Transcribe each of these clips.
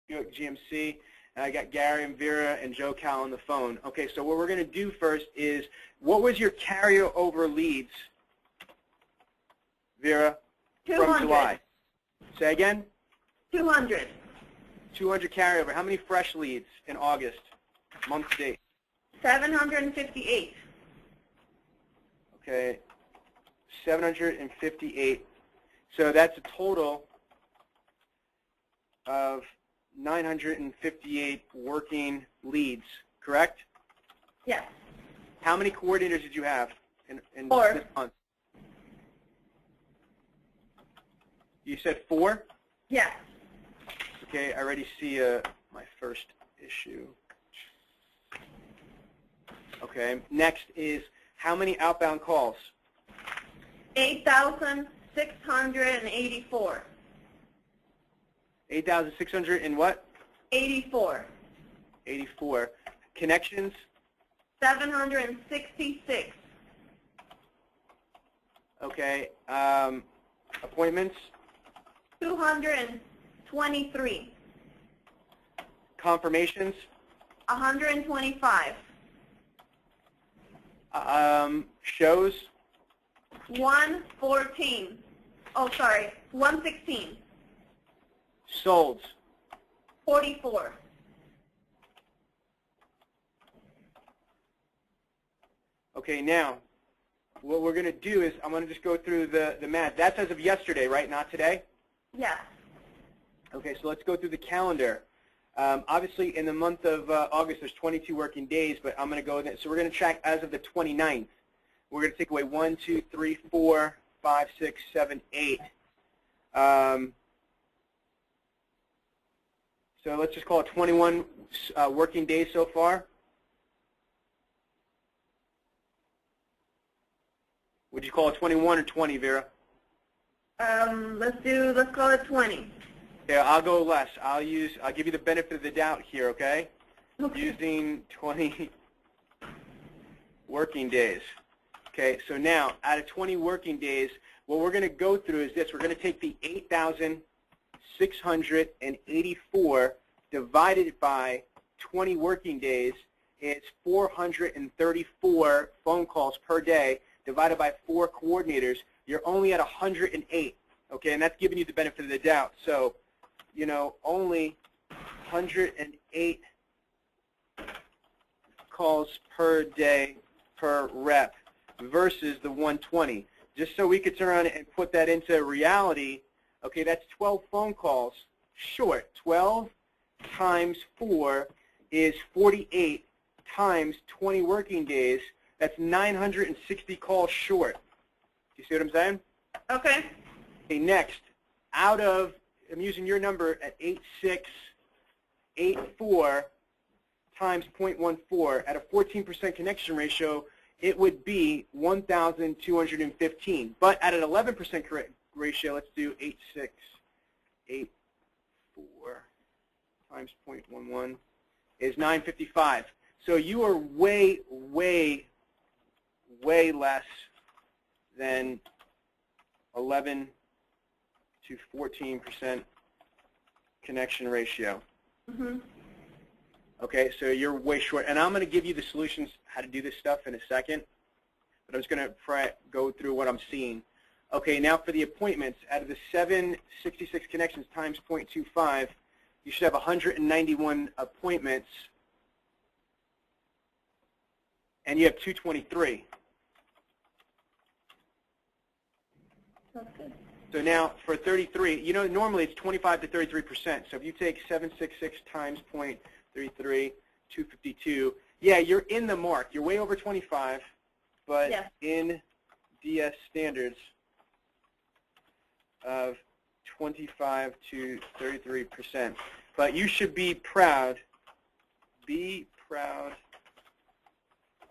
Buick GMC, and I got Gary and Vera and Joe Cal on the phone. Okay, so what we're going to do first is, what was your carryover leads, Vera, 200. from July? Say again? 200. 200 carryover. How many fresh leads in August, month to date? 758. Okay, 758. So that's a total of 958 working leads, correct? Yes. How many coordinators did you have in 4. this month? You said 4? Yes. Okay, I already see my first issue. Okay, next is how many outbound calls? 8,684. 8,600 and what? 84. 84. Connections? 766. Okay. Appointments? 223. Confirmations? 125. Shows? 114. Oh, sorry. 116. Solds? 44. Okay, now, what we're going to do is I'm going to just go through the math. That's as of yesterday, right? Not today? Yes. Okay, so let's go through the calendar. Obviously, in the month of August, there's 22 working days, but I'm going to go there. So we're going to track as of the 29th. We're going to take away 1, 2, 3, 4, 5, 6, 7, 8. So let's just call it 21 working days so far. Would you call it 21 or 20, Vera? Let's call it 20. Yeah, I'll go less. I'll give you the benefit of the doubt here, okay? Okay. Using 20 working days. Okay, so now out of 20 working days, what we're going to go through is this. We're going to take the 8,684 divided by 20 working days. It's 434 phone calls per day divided by 4 coordinators. You're only at 108, okay? And that's giving you the benefit of the doubt. So, you know, only 108 calls per day per rep versus the 120. Just so we could turn around and put that into reality, okay, that's 12 phone calls short. 12 times 4 is 48 times 20 working days. That's 960 calls short. Do you see what I'm saying? Okay. Okay, next, out of, I'm using your number at 8684 times 0.14, at a 14% connection ratio, it would be 1,215. But at an 11% ratio, let's do 8684 times 0.11 is 955. So you are way, way, way less than 11 to 14% connection ratio. Mm-hmm. Okay, so you're way short. And I'm going to give you the solutions how to do this stuff in a second, but I'm just going to go through what I'm seeing. Okay, now for the appointments, out of the 766 connections times 0.25, you should have 191 appointments, and you have 223. That's good. So now for 33, you know, normally it's 25 to 33%. So if you take 766 times 0.33, 252, yeah, you're in the mark. You're way over 25, but yes, in DS standards of 25 to 33%. But you should be proud. Be proud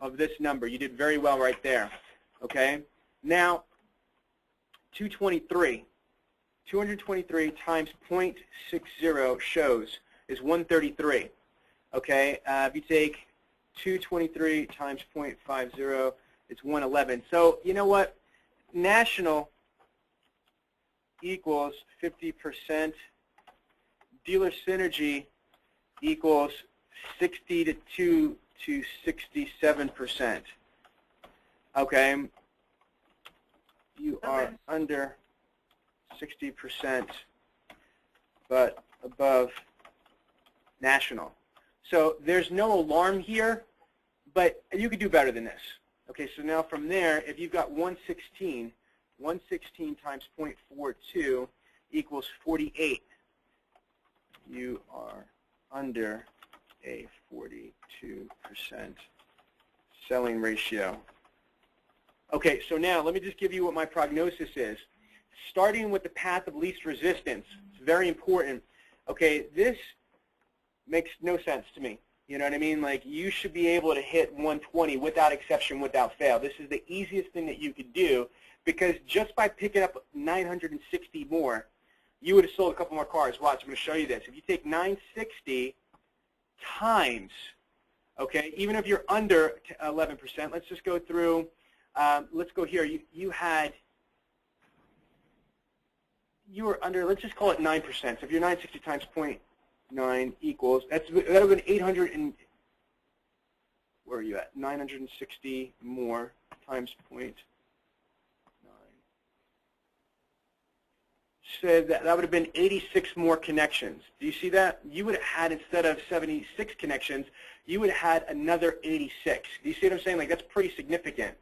of this number. You did very well right there. Okay? Now, 223 times 0.60 shows is 133. Okay? If you take 223 times 0.50, it's 111. So, you know what? National equals 50% dealer synergy equals 62 to 67%. Okay. You are under 60%, but above national. So there's no alarm here, but you could do better than this. Okay, so now from there, if you've got 116 times 0.42 equals 48. You are under a 42% selling ratio. Okay, so now let me just give you what my prognosis is. Starting with the path of least resistance, it's very important. Okay, this makes no sense to me. You know what I mean? Like, you should be able to hit 120 without exception, without fail. This is the easiest thing that you could do, because just by picking up 960 more, you would have sold a couple more cars. Watch, I'm going to show you this. If you take 960 times, okay, even if you're under 11%, let's just go through, let's go here. You were under, let's just call it 9%. So if you're 960 times 0.9 equals, that would have been 800 and, where are you at? 960 more times 0.9. So that would have been 86 more connections. Do you see that? You would have had, instead of 76 connections, you would have had another 86. Do you see what I'm saying? Like, that's pretty significant.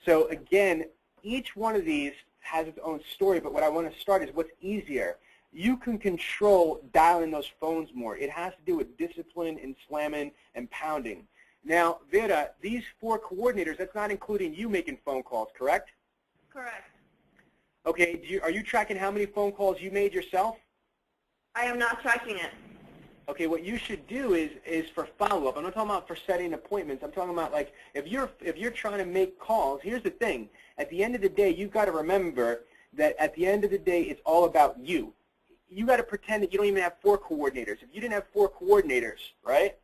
So again, each one of these has its own story, but what I want to start is what's easier. You can control dialing those phones more. It has to do with discipline and slamming and pounding. Now, Vera, these 4 coordinators, that's not including you making phone calls, correct? Correct. Okay, are you tracking how many phone calls you made yourself? I am not tracking it. Okay, what you should do is for follow-up. I'm not talking about for setting appointments. I'm talking about, like, if you're trying to make calls, here's the thing. At the end of the day, you've got to remember that at the end of the day, it's all about you. You got to pretend that you don't even have 4 coordinators. If you didn't have 4 coordinators, right,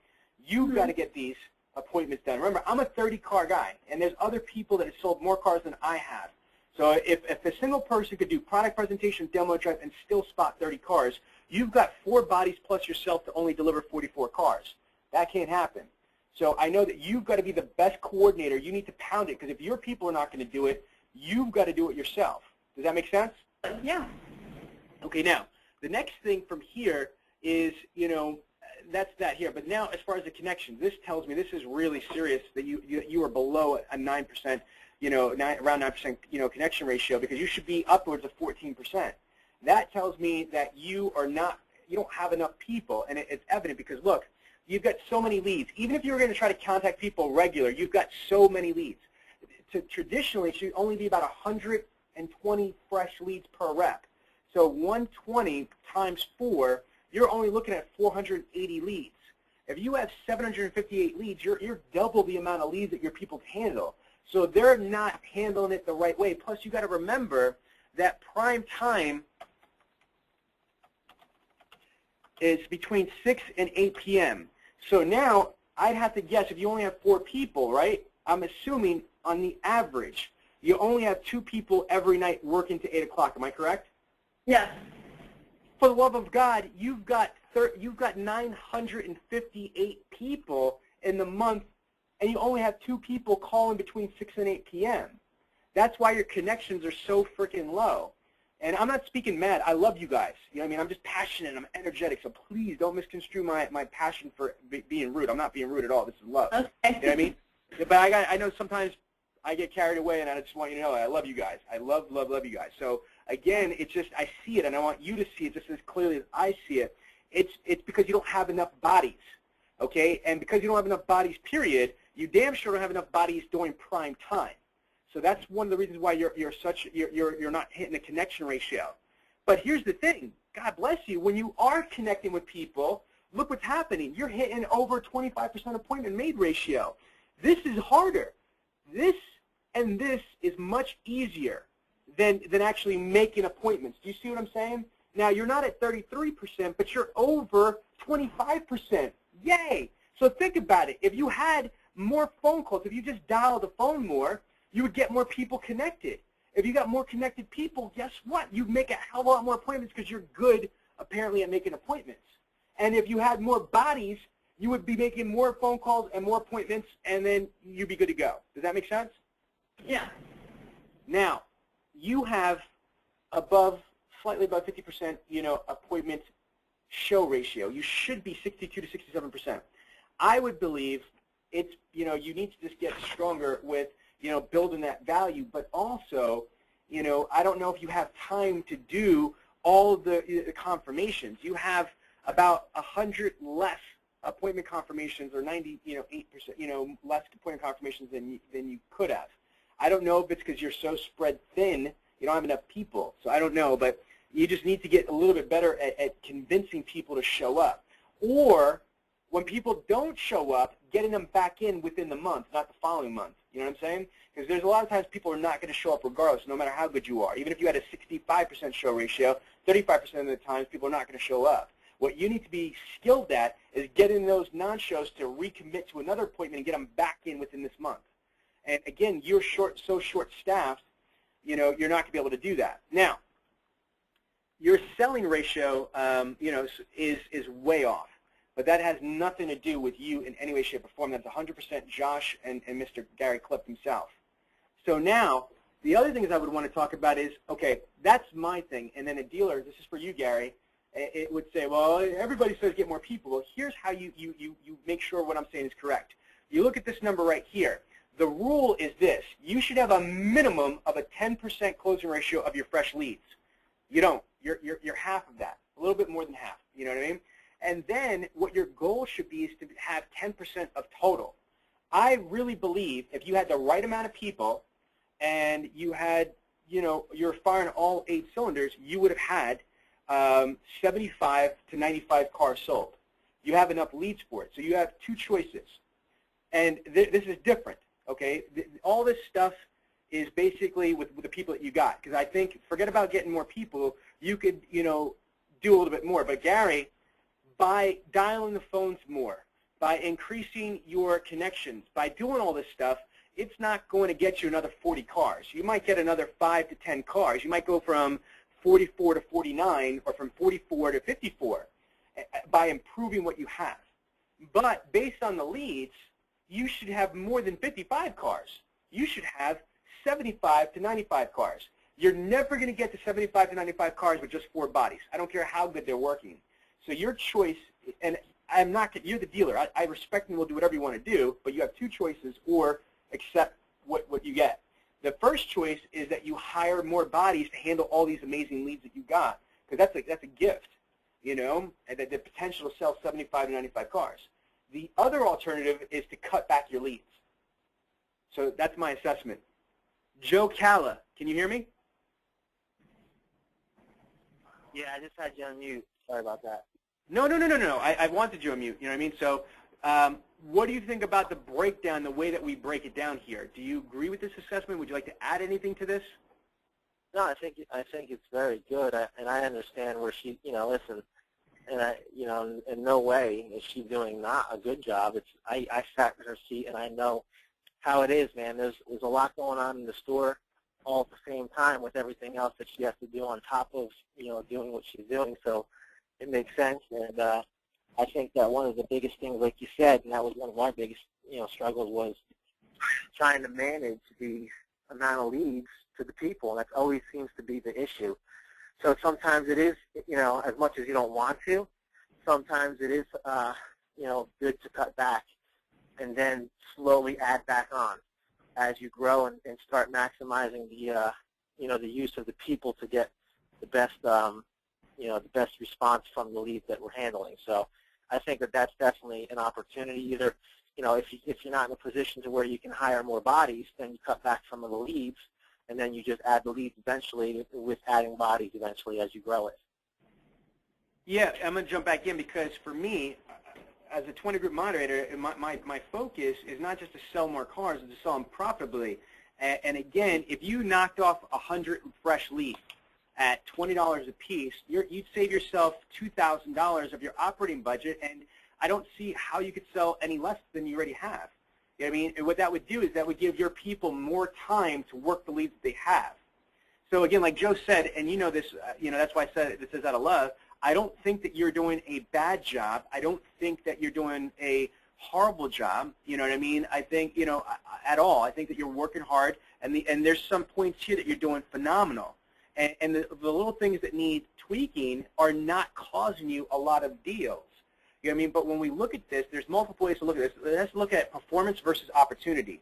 you've got to get these appointments done. Remember, I'm a 30-car guy, and there's other people that have sold more cars than I have. So if a single person could do product presentation, demo drive, and still spot 30 cars, you've got 4 bodies plus yourself to only deliver 44 cars. That can't happen. So I know that you've got to be the best coordinator. You need to pound it, because if your people are not going to do it, you've got to do it yourself. Does that make sense? Yeah. Okay, now, the next thing from here is, you know, that's that here. But now, as far as the connections, this tells me this is really serious that you are below a 9%, you know, around 9%, you know, connection ratio, because you should be upwards of 14%. That tells me that you don't have enough people, and it's evident because, look, you've got so many leads. Even if you were going to try to contact people regular, you've got so many leads. Traditionally, it should only be about 120 fresh leads per rep. So 120 times 4, you're only looking at 480 leads. If you have 758 leads, you're double the amount of leads that your people handle. So they're not handling it the right way. Plus, you got to remember that prime time is between 6 and 8 p.m. So now I'd have to guess, if you only have 4 people, right? I'm assuming on the average, you only have 2 people every night working to 8 o'clock. Am I correct? Yes. For the love of God, you've got 958 people in the month, and you only have 2 people calling between 6 and 8 p.m. That's why your connections are so freaking low. And I'm not speaking mad. I love you guys. You know what I mean? I'm just passionate. I'm energetic. So please don't misconstrue my passion for being rude. I'm not being rude at all. This is love. Okay. You know what I mean? But I know sometimes I get carried away, and I just want you to know I love you guys. I love you guys. So again, it's just I see it, and I want you to see it just as clearly as I see it. It's because you don't have enough bodies, okay? And because you don't have enough bodies, period, you damn sure don't have enough bodies during prime time. So that's one of the reasons why you're not hitting the connection ratio. But here's the thing. God bless you. When you are connecting with people, look what's happening. You're hitting over 25% appointment made ratio. This is harder. This and this is much easier than actually making appointments. Do you see what I'm saying? Now, you're not at 33%, but you're over 25%. Yay! So think about it. If you had more phone calls, if you just dialed the phone more, you would get more people connected. If you got more connected people, guess what? You'd make a hell of a lot more appointments because you're good, apparently, at making appointments. And if you had more bodies, you would be making more phone calls and more appointments, and then you'd be good to go. Does that make sense? Yeah. Now, you have slightly above 50%, appointment show ratio. You should be 62 to 67%. I would believe it's, you need to just get stronger with, building that value, but also, I don't know if you have time to do all of the confirmations. You have about 100 less appointment confirmations, or 8%, less appointment confirmations than you could have. I don't know if it's because you're so spread thin, you don't have enough people, so I don't know, but you just need to get a little bit better at convincing people to show up. Or when people don't show up, getting them back in within the month, not the following month. You know what I'm saying? Because there's a lot of times people are not going to show up regardless, no matter how good you are. Even if you had a 65% show ratio, 35% of the times people are not going to show up. What you need to be skilled at is getting those non-shows to recommit to another appointment and get them back in within this month. And again, you're so short-staffed, you're not going to be able to do that. Now, your selling ratio, is way off. But that has nothing to do with you in any way, shape, or form. That's 100% Josh and Mr. Garry Clip himself. So now, the other things I would want to talk about is, okay, that's my thing. And then a dealer, this is for you, Garry, it would say, well, everybody says get more people. Well, here's how you make sure what I'm saying is correct. You look at this number right here. The rule is this. You should have a minimum of a 10% closing ratio of your fresh leads. You don't. You're half of that, a little bit more than half. You know what I mean? And then what your goal should be is to have 10% of total. I really believe if you had the right amount of people and you had, you're firing all 8 cylinders, you would have had 75 to 95 cars sold. You have enough leads for it. So you have 2 choices. And this is different, okay? All this stuff is basically with the people that you got. Because I think, forget about getting more people, you could, do a little bit more. But Garry, by dialing the phones more, by increasing your connections, by doing all this stuff, it's not going to get you another 40 cars. You might get another 5 to 10 cars. You might go from 44 to 49 or from 44 to 54 by improving what you have. But based on the leads, you should have more than 55 cars. You should have 75 to 95 cars. You're never going to get to 75 to 95 cars with just 4 bodies. I don't care how good they're working. So your choice, and I'm not, you're the dealer. I respect and will do whatever you want to do, but you have 2 choices, or accept what you get. The first choice is that you hire more bodies to handle all these amazing leads that you got, because that's a gift, and the potential to sell 75 to 95 cars. The other alternative is to cut back your leads. So that's my assessment. Joe Calla, can you hear me? Yeah, I just had you on mute. Sorry about that. No. I wanted you on mute. You know what I mean? So what do you think about the breakdown, the way that we break it down here? Do you agree with this assessment? Would you like to add anything to this? No, I think it's very good, and I understand where she, listen, and in no way is she doing not a good job. I sat in her seat, and I know how it is, man. There's a lot going on in the store all at the same time with everything else that she has to do on top of, doing what she's doing. So it makes sense, and I think that one of the biggest things, like you said, and that was one of our biggest, struggles, was trying to manage the amount of leads to the people, and that always seems to be the issue. So sometimes it is, as much as you don't want to, sometimes it is, good to cut back and then slowly add back on as you grow and start maximizing the, the use of the people to get the best, the best response from the leads that we're handling. So I think that that's definitely an opportunity. Either, if you're not in a position to where you can hire more bodies, then you cut back some of the leads, and then you just add the leads eventually with adding bodies eventually as you grow it. Yeah, I'm going to jump back in because for me, as a 20-group moderator, my focus is not just to sell more cars, it's to sell them profitably. And again, if you knocked off 100 fresh leads at $20 a piece, you'd save yourself $2,000 of your operating budget, and I don't see how you could sell any less than you already have. You know what I mean? And what that would do is that would give your people more time to work the leads that they have. So again, like Joe said, and you know this, that's why I said this is out of love, I don't think that you're doing a bad job. I don't think that you're doing a horrible job. You know what I mean? I think, you know, at all. I think that you're working hard, and there's some points here that you're doing phenomenal. And the little things that need tweaking are not causing you a lot of deals. You know what I mean? But when we look at this, there's multiple ways to look at this. Let's look at performance versus opportunity.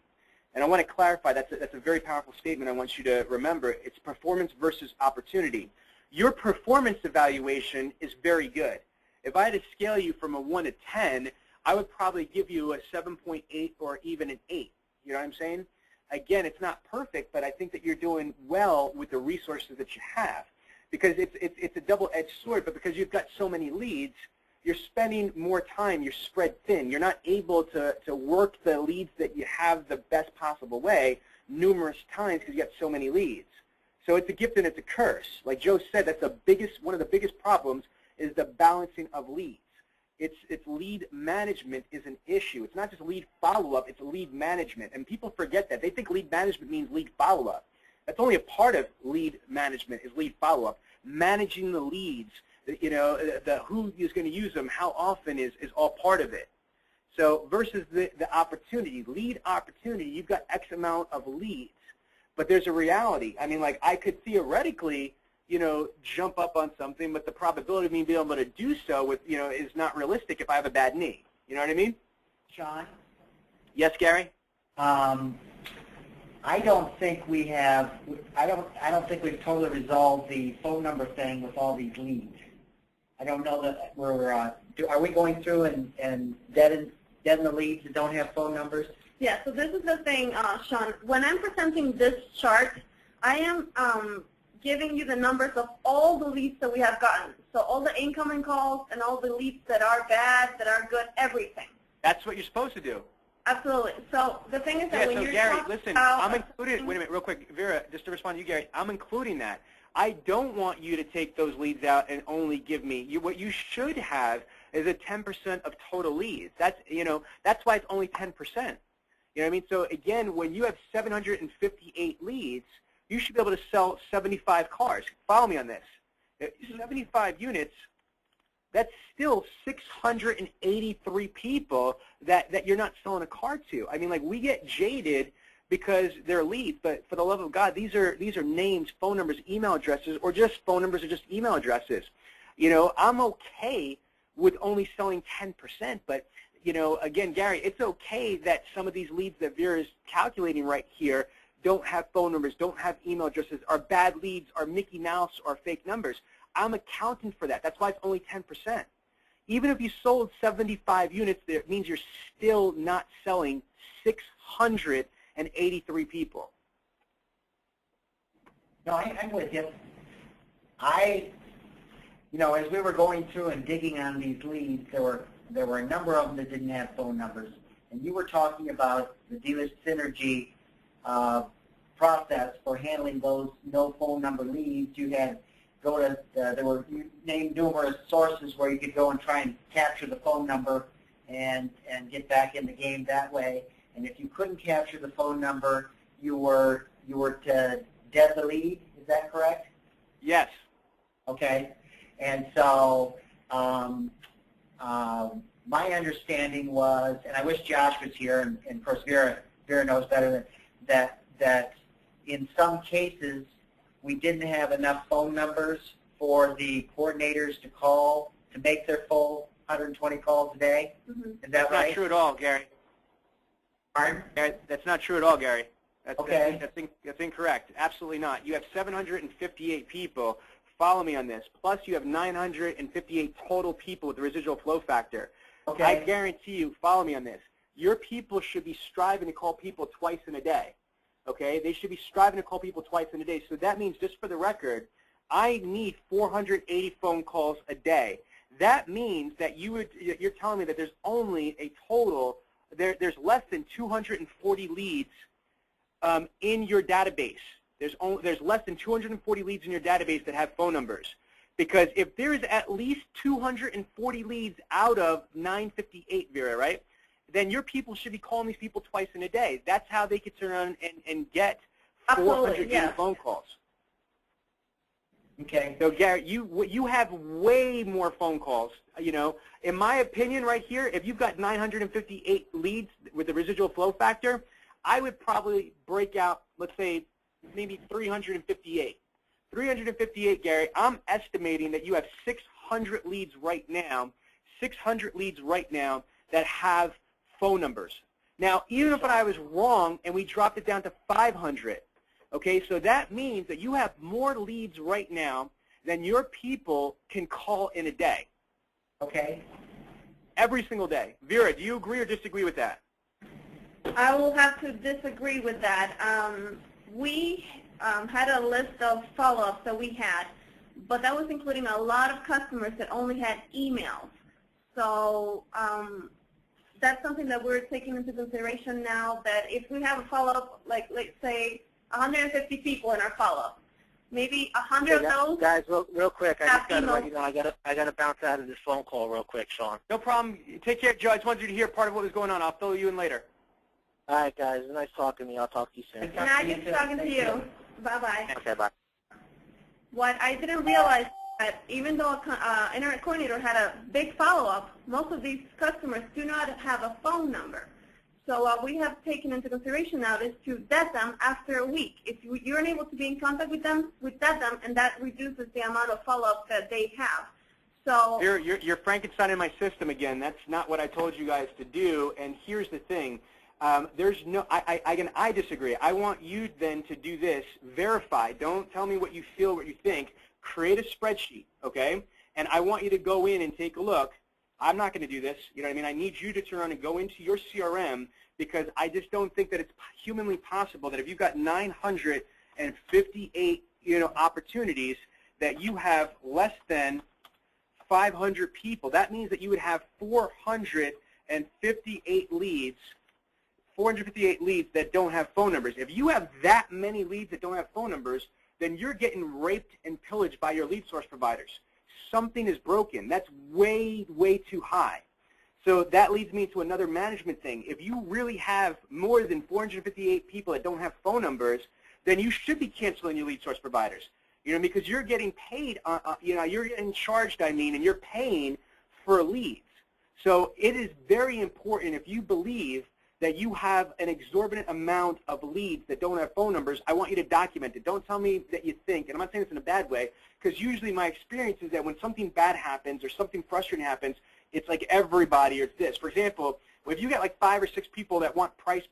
And I want to clarify, that's a very powerful statement I want you to remember. It's performance versus opportunity. Your performance evaluation is very good. If I had to scale you from a 1 to 10, I would probably give you a 7.8 or even an 8. You know what I'm saying? Again, it's not perfect, but I think that you're doing well with the resources that you have. Because it's a double-edged sword, but because you've got so many leads, you're spending more time, you're spread thin. You're not able to work the leads that you have the best possible way numerous times because you got so many leads. So it's a gift and it's a curse. Like Joe said, that's one of the biggest problems is the balancing of leads. It's lead management is an issue. It's not just lead follow-up, it's lead management. And people forget that. They think lead management means lead follow-up. That's only a part of lead management is lead follow-up. Managing the leads, you know, the who is going to use them, how often is all part of it. So versus the opportunity, lead opportunity, you've got X amount of leads, but there's a reality. I mean, like I could theoretically, you know, jump up on something, but the probability of me being able to do so with, you know, is not realistic if I have a bad knee. You know what I mean? Sean? Yes, Gary? I don't think we have. I don't think we've totally resolved the phone number thing with all these leads. I don't know that we're. Are we going through and deaden the leads that don't have phone numbers? Yeah. So this is the thing, Sean. When I'm presenting this chart, I am giving you the numbers of all the leads that we have gotten. So all the incoming calls and all the leads that are bad, that are good, everything. That's what you're supposed to do. Absolutely. So the thing is that when you're Gary, talking listen, about I'm including, wait a minute, real quick, Vera, just to respond to you, Gary, I'm including that. I don't want you to take those leads out and only give me, what you should have is a 10% of total leads. That's, you know, that's why it's only 10%. You know what I mean? So again, when you have 758 leads, you should be able to sell 75 cars. Follow me on this. 75 units, that's still 683 people that you're not selling a car to. I mean, like, we get jaded because they're leads, but for the love of God, these are names, phone numbers, email addresses, or just phone numbers or just email addresses. You know, I'm okay with only selling 10%, but, you know, again, Gary, it's okay that some of these leads that Vera is calculating right here don't have phone numbers, don't have email addresses, are bad leads, are Mickey Mouse, or fake numbers. I'm accounting for that. That's why it's only 10%. Even if you sold 75 units, that means you're still not selling 683 people. No, I'm with you. You know, as we were going through and digging on these leads, there were a number of them that didn't have phone numbers, and you were talking about the dealer synergy process for handling those no phone number leads. You had you named numerous sources where you could go and try and capture the phone number and get back in the game that way. And if you couldn't capture the phone number, you were to dead the lead. Is that correct? Yes. Okay. And so my understanding was, and I wish Josh was here, and of course Vera knows better that in some cases we didn't have enough phone numbers for the coordinators to call to make their full 120 calls a day. Mm-hmm. Is that right? That's not true at all, Gary. Pardon? That's not true at all, Gary. Okay. That's incorrect. Absolutely not. You have 758 people. Follow me on this. Plus, you have 958 total people with the residual flow factor. Okay. I guarantee you, follow me on this, your people should be striving to call people twice in a day. Okay? They should be striving to call people twice in a day. So that means, just for the record, I need 480 phone calls a day. That means that you're telling me that there's only a total, there's less than 240 leads in your database. There's less than 240 leads in your database that have phone numbers. Because if there is at least 240 leads out of 958, Vera, right, then your people should be calling these people twice in a day. That's how they could turn around and get 480 phone calls. Okay. So Garrett, you have way more phone calls. You know, in my opinion, right here, if you've got 958 leads with the residual flow factor, I would probably break out, let's say, maybe 358. 358, Gary. I'm estimating that you have 600 leads right now. 600 leads right now that have phone numbers. Now, even if I was wrong and we dropped it down to 500. Okay, so that means that you have more leads right now than your people can call in a day. Okay. Every single day. Vera, do you agree or disagree with that? I will have to disagree with that. We had a list of follow-ups that we had, but that was including a lot of customers that only had emails. So that's something that we're taking into consideration now, that if we have a follow-up, like let's say 150 people in our follow-up, maybe 100 of those. Guys, real quick, I just got to emails. let you know I got to bounce out of this phone call real quick, Sean. No problem. Take care, Joe. I just wanted you to hear part of what was going on. I'll fill you in later. All right, guys. Nice talking to you. I'll talk to you soon. And I just talking to you. Bye-bye. Okay, bye. What I didn't realize that even though an internet coordinator had a big follow-up, most of these customers do not have a phone number. So what we have taken into consideration now is to vet them after a week. If you're unable to be in contact with them, we vet them, and that reduces the amount of follow-up that they have. So You're Frankensteining my system again. That's not what I told you guys to do. And here's the thing. There's no, I disagree. I want you then to do this. Verify. Don't tell me what you feel, what you think. Create a spreadsheet, okay? And I want you to go in and take a look. I'm not going to do this. You know what I mean? I need you to turn around and go into your CRM, because I just don't think that it's humanly possible that if you've got 958, opportunities, that you have less than 500 people. That means that you would have 458 leads. 458 leads that don't have phone numbers. If you have that many leads that don't have phone numbers, then you're getting raped and pillaged by your lead source providers. Something is broken. That's way, way too high. So that leads me to another management thing. If you really have more than 458 people that don't have phone numbers, then you should be canceling your lead source providers. Because you're getting paid, you're getting charged, and you're paying for leads. So it is very important, if you believe that you have an exorbitant amount of leads that don't have phone numbers, I want you to document it. Don't tell me that you think, and I'm not saying this in a bad way, because usually my experience is that when something bad happens or something frustrating happens, it's like everybody or it's this. For example, if you get like 5 or 6 people that want price,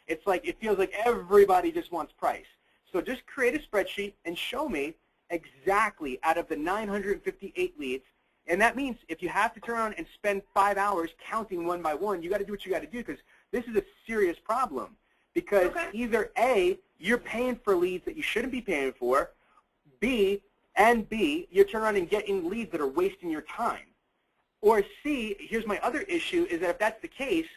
it's like it feels like everybody just wants price. So just create a spreadsheet and show me exactly out of the 958 leads. And that means if you have to turn around and spend 5 hours counting one by one, you got to do what you got to do, because this is a serious problem. Because either A, you're paying for leads that you shouldn't be paying for, B, you're turning around and getting leads that are wasting your time. Or C, here's my other issue, is that if that's the case,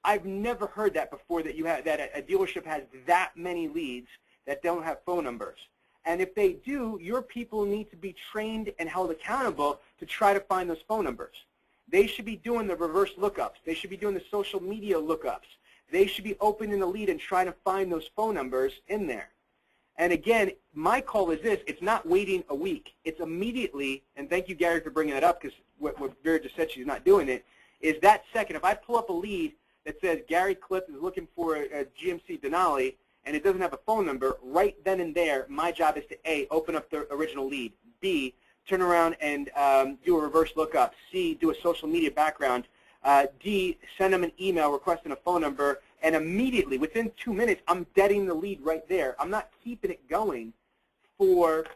I've never heard that before, that a dealership has that many leads that don't have phone numbers. And if they do, your people need to be trained and held accountable to try to find those phone numbers. They should be doing the reverse lookups. They should be doing the social media lookups. They should be opening the lead and trying to find those phone numbers in there. And again, my call is this. It's not waiting a week. It's immediately, and thank you, Gary, for bringing that up, because what Vera just said, she's not doing it, is that second. If I pull up a lead that says Gary Cliff is looking for a GMC Denali, and it doesn't have a phone number, right then and there, my job is to A, open up the original lead, B, turn around and do a reverse lookup, C, do a social media background, D, send them an email requesting a phone number, and immediately, within 2 minutes, I'm deading the lead right there. I'm not keeping it going for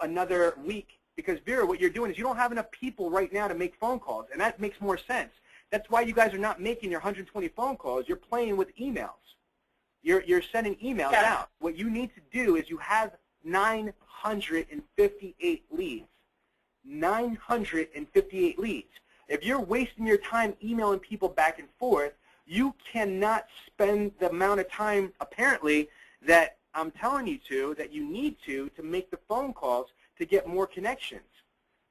another week, because Vera, what you're doing is you don't have enough people right now to make phone calls, and that makes more sense. That's why you guys are not making your 120 phone calls. You're playing with emails. You're sending emails out. What you need to do is you have 958 leads. 958 leads. If you're wasting your time emailing people back and forth, you cannot spend the amount of time, apparently, that I'm telling you that you need to make the phone calls to get more connections.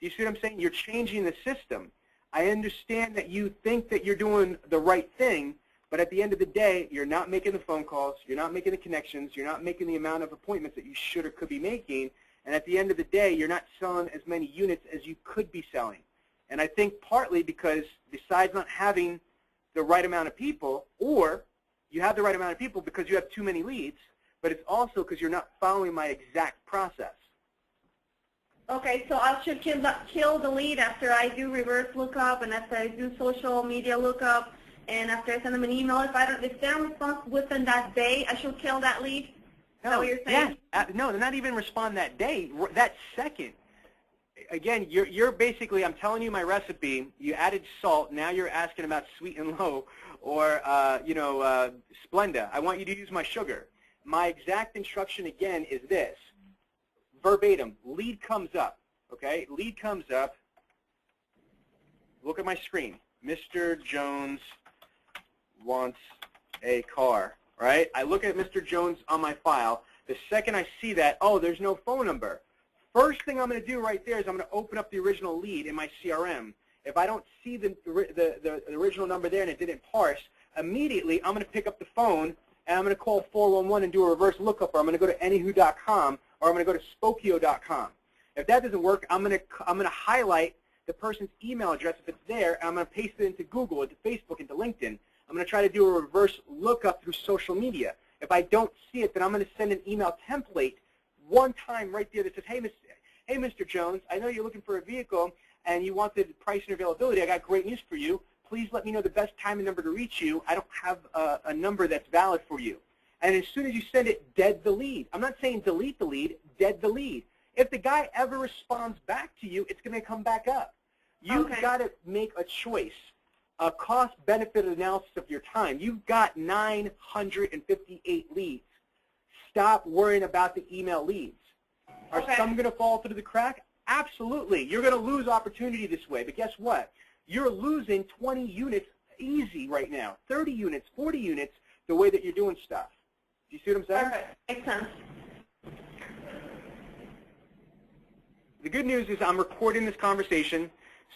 Do you see what I'm saying? You're changing the system. I understand that you think that you're doing the right thing, but at the end of the day, you're not making the phone calls, you're not making the connections, you're not making the amount of appointments that you should or could be making, And at the end of the day, you're not selling as many units as you could be selling. And I think partly because besides not having the right amount of people, or you have the right amount of people because you have too many leads, but it's also because you're not following my exact process. Okay, so I should kill the lead after I do reverse lookup and after I do social media lookup and after I send them an email. If they don't respond within that day, I should kill that lead? Is that what you're saying? Yeah, no, not even respond that day, that second. Again, you're basically, I'm telling you my recipe, you added salt, now you're asking about sweet and low, or, Splenda. I want you to use my sugar. My exact instruction, again, is this. Verbatim, lead comes up, okay? Lead comes up. Look at my screen. Mr. Jones wants a car, right? I look at Mr. Jones on my file. The second I see that, oh, there's no phone number. First thing I'm going to do right there is I'm going to open up the original lead in my CRM. If I don't see the original number there and it didn't parse, immediately I'm going to pick up the phone and I'm going to call 411 and do a reverse lookup, or I'm going to go to anyhoo.com, or I'm going to go to spokio.com. If that doesn't work, I'm going to highlight the person's email address if it's there, and I'm going to paste it into Google, into Facebook, into LinkedIn. I'm going to try to do a reverse lookup through social media. If I don't see it, then I'm going to send an email template one time right there that says, hey, Mr. Jones, I know you're looking for a vehicle and you want the price and availability. I got great news for you. Please let me know the best time and number to reach you. I don't have a number that's valid for you. And as soon as you send it, dead the lead. I'm not saying delete the lead, dead the lead. If the guy ever responds back to you, it's going to come back up. You've got to make a choice, a cost-benefit analysis of your time. You've got 958 leads. Stop worrying about the email leads. Are some going to fall through the crack? Absolutely. You're going to lose opportunity this way. But guess what? You're losing 20 units easy right now, 30 units, 40 units, the way that you're doing stuff. Do you see what I'm saying? Perfect. Makes sense. The good news is I'm recording this conversation,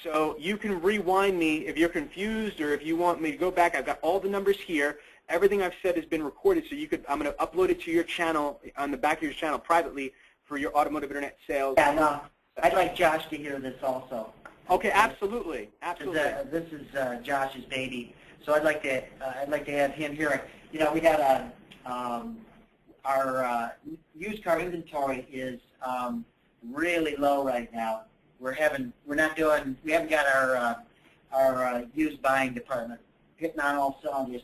so you can rewind me if you're confused or if you want me to go back. I've got all the numbers here. Everything I've said has been recorded, so you could. I'm going to upload it to your channel, on the back of your channel privately for your automotive internet sales. Yeah, no, I'd like Josh to hear this also. Okay, absolutely, absolutely. This is Josh's baby, so I'd like to have him hear it. You know, we had our used car inventory is really low right now. We haven't got our used buying department hitting on all cylinders,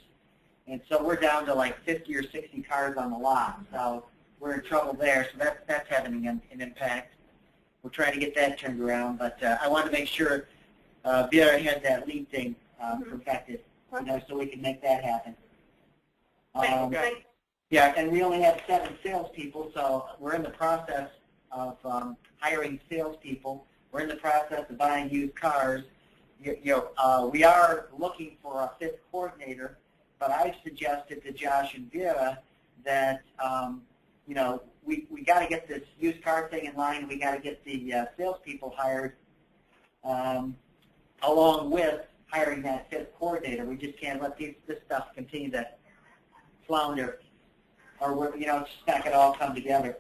and so we're down to like 50 or 60 cars on the lot. So we're in trouble there. So that's having an impact. We're trying to get that turned around, but I want to make sure Vera has that lead thing perfected, you know, so we can make that happen. Yeah, and we only have 7 salespeople, so we're in the process of hiring salespeople. We're in the process of buying used cars. We are looking for a 5th coordinator, but I've suggested to Josh and Vera that you know, we got to get this used car thing in line. We got to get the salespeople hired, along with hiring that 5th coordinator. We just can't let this stuff continue to flounder, or you know, it's just not going to all come together.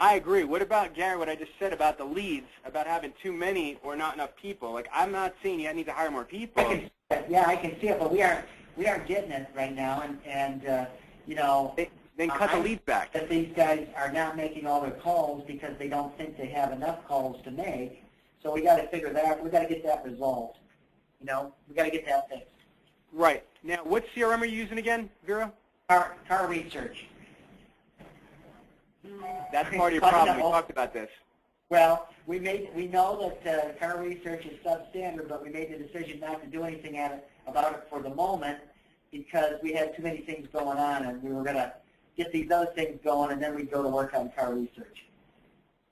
I agree. What about, Gary, what I just said about the leads, about having too many or not enough people? Like, I'm not saying you need to hire more people. Yeah, I can see it, but we aren't getting it right now, and you know. Then cut the leads back. That these guys are not making all their calls because they don't think they have enough calls to make. So we got to figure that. We got to get that resolved. You know, we got to get that fixed. Right. Now, what CRM are you using again, Vera? Car research. That's part of your problem. We talked about this. Well, we know that car research is substandard, but we made the decision not to do anything about it for the moment because we had too many things going on, and we were going to get these other things going, and then we'd go to work on car research.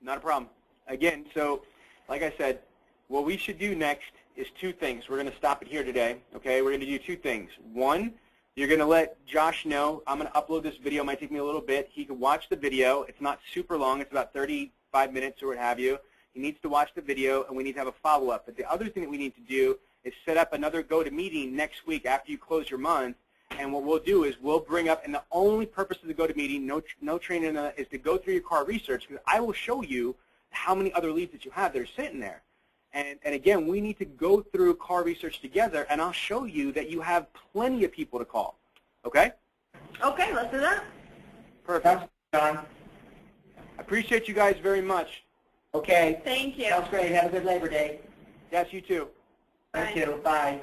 Not a problem. Again, so like I said, what we should do next is 2 things. We're going to stop it here today. Okay, we're going to do 2 things. One, you're going to let Josh know I'm going to upload this video. It might take me a little bit. He can watch the video. It's not super long. It's about 35 minutes or what have you. He needs to watch the video, and we need to have a follow-up. But the other thing that we need to do is set up another go-to meeting next week after you close your month, And what we'll do is we'll bring up, and the only purpose of the GoToMeeting, no training, is to go through your car research, because I will show you how many other leads that you have that are sitting there. And again, we need to go through car research together, and I'll show you that you have plenty of people to call. Okay? Okay, let's do that. Perfect. Sounds good, John. I appreciate you guys very much. Okay. Thank you. Sounds great. Have a good Labor Day. Yes, you too. Thank you. Bye.